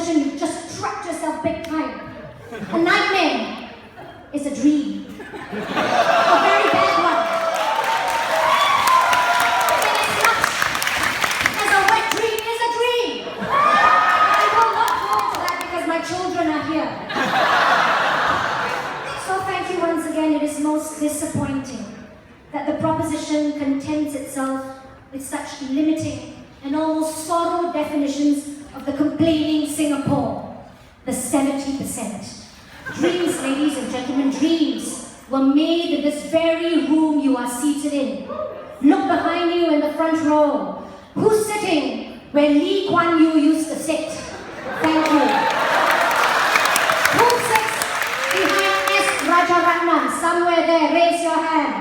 proposition, you've just trapped yourself big time. A nightmare is a dream. A very bad one. And as much as a wet dream is a dream. I will not go into that because my children are here. So thank you once again. It is most disappointing that the proposition contents itself with such limiting and almost sorrow definitions of the complaining Singapore, the 70%. Dreams, ladies and gentlemen, dreams were made in this very room you are seated in. Look behind you in the front row. Who's sitting where Lee Kuan Yew used to sit? Thank you. Who sits behind S. Rajaratnam? Somewhere there, raise your hand.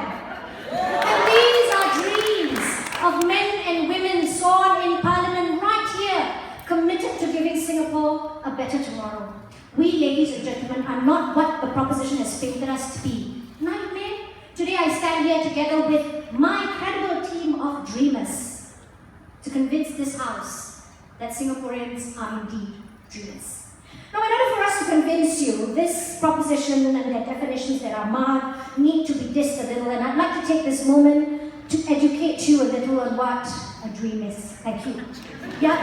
And these are dreams of men and women sworn in Parliament right here, committed to giving Singapore a better tomorrow. We, ladies and gentlemen, are not what the proposition has painted us to be. Nightmare? Today I stand here together with my credible team of dreamers to convince this House that Singaporeans are indeed dreamers. Now, in order for us to convince you, this proposition and their definitions that are marred need to be dissed a little, and I'd like to take this moment to educate you a little on what a dream is. Thank you. Yeah?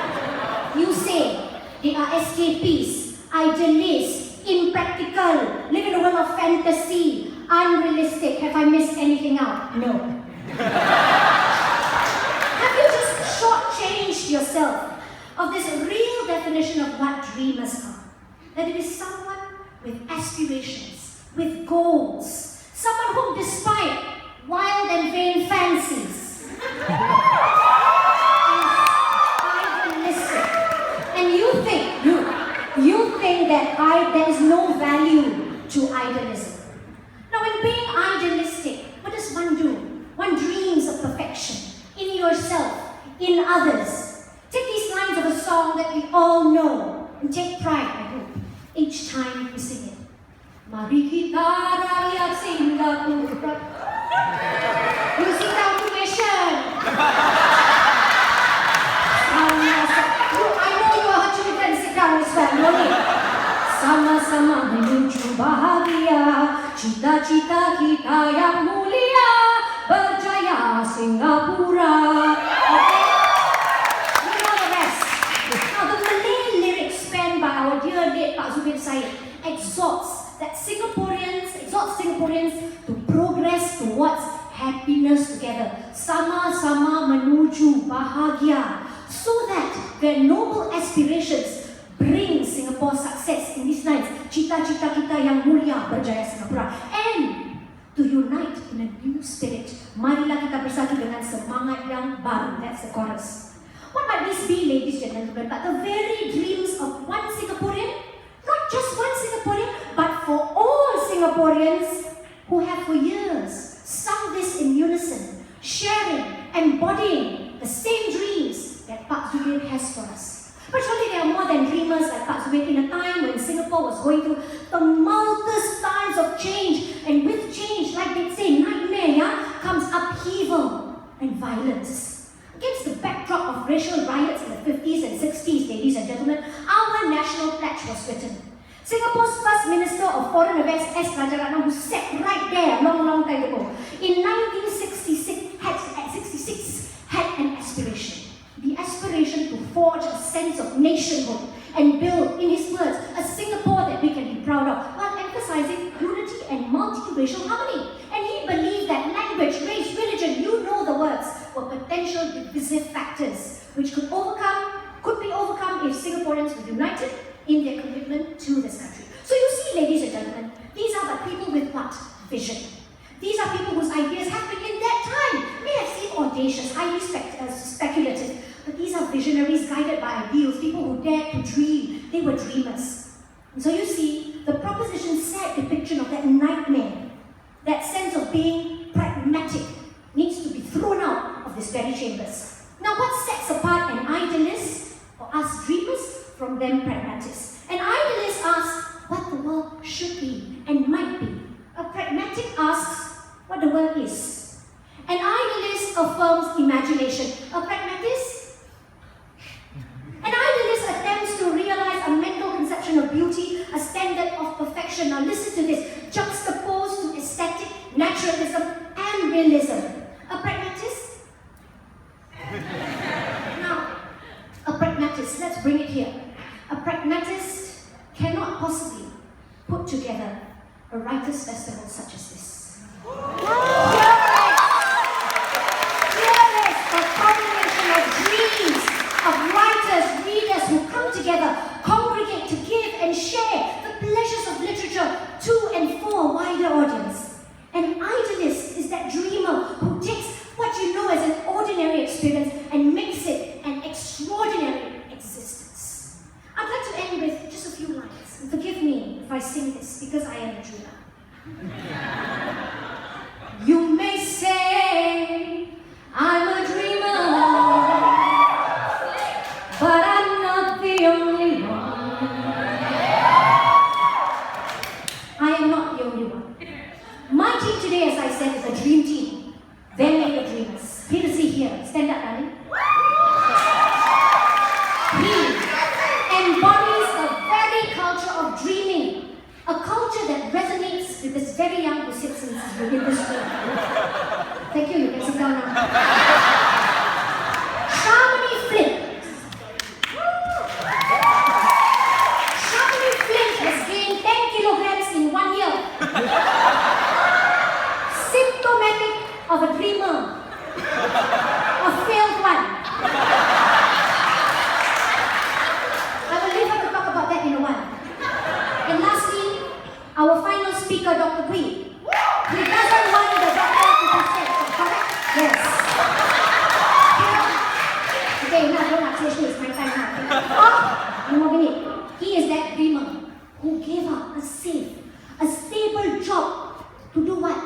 You say they are escapees, idealists, impractical, live in a world of fantasy, unrealistic. Have I missed anything out? No. Have you just shortchanged yourself of this real definition of what dreamers are? That it is someone with aspirations, with goals, someone who, despite wild and vain fancies, is idealistic. And you think that there is no value to idealism. Now, in being idealistic, what does one do? One dreams of perfection in yourself, in others. Take these lines of a song that we all know and take pride, I hope, each time we sing it. Mari kita rakyat Singapura. You sit down to mission. I know you are hurt, you can sit down as well, no need. Sama-sama menuju bahagia, cita-cita kita yang mulia, berjaya Singapura. Okay? You know the rest. Now, the Malay lyrics penned by our dear late Pak Zubir Said exhorts Singaporeans to progress towards happiness together. Sama-sama menuju bahagia, so that their noble aspirations bring Singapore success. In these lines, cita-cita kita yang mulia, berjaya Singapura. And to unite in a new spirit, marilah kita bersatu dengan semangat yang baru. That's the chorus. What might this be, ladies and gentlemen, but the very dreams of one Singaporean? Not just one Singaporean, but for all Singaporeans who have for years sung this in unison, sharing, embodying the same dreams that Pak Zubir has for us. But surely there are more than dreamers like Pak Zubir in a time when Singapore was going through tumultuous times of change, and with change, like they say, nightmare, comes upheaval and violence. Against the backdrop of racial riots in the 50s and 60s, ladies and gentlemen, our national pledge was written. Singapore's first Minister of Foreign Affairs, S. Rajaratnam, who sat right there a long time ago, in 1966 had an aspiration. The aspiration to forge a sense of nationhood and build, in his words, a Singapore that we can be proud of, while emphasizing unity and multiracial harmony. And he believed that language, race, religion, you know the words, were potential divisive factors which could be overcome if Singaporeans were united in their commitment to this country. So you see, ladies and gentlemen, these are the people with what? Vision. These are people whose ideas have been in that time may have seemed audacious, highly speculative, but these are visionaries guided by ideals, people who dared to dream. They were dreamers. And so you see, the proposition sad depiction of that nightmare, that sense of being pragmatic, needs to be thrown out of this very chambers. Now, what sets apart an idealist, or us dreamers, from them pragmatists? An idealist asks what the world should be and might be. A pragmatic asks what the world is. An idealist affirms imagination. A pragmatist? An idealist attempts to realize a to this, juxtaposed to aesthetic, naturalism, and realism. A pragmatist? Now, a pragmatist, let's bring it here. A pragmatist cannot possibly put together a writers' festival such as this. Here is a combination of dreams, of writers, readers who come together, congregate to give and share the pleasures of literature to and for a wider audience. An idealist is that dreamer who takes what you know as an ordinary experience and makes it an extraordinary existence. I'd like to end with just a few lines. And forgive me if I sing this because I am a dreamer. You may say I'm a dreamer, but I'm not the only one. I am not the only one. My team today, as I said, is a dream team. They're made of dreamers. Peter, see here. Stand up, darling. He embodies a very culture of dreaming. A culture that resonates with this very young who sits in this room. Thank you. You can sit down now. Sharmini Flint. Sharmini Flint has gained 10 kilograms in 1 year. Symptomatic of a dreamer. A failed one. I will leave her to talk about that in a while. And lastly, our final speaker, Dr. Gui. He doesn't want the doctor to be said, correct? Yes. Okay, now don't upstage me, it's my time now. Oh, one more minute. He is that dreamer who gave up a safe, a stable job to do what?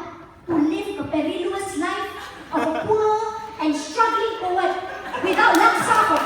To live a perilous life of a poor and struggling poet without laksa for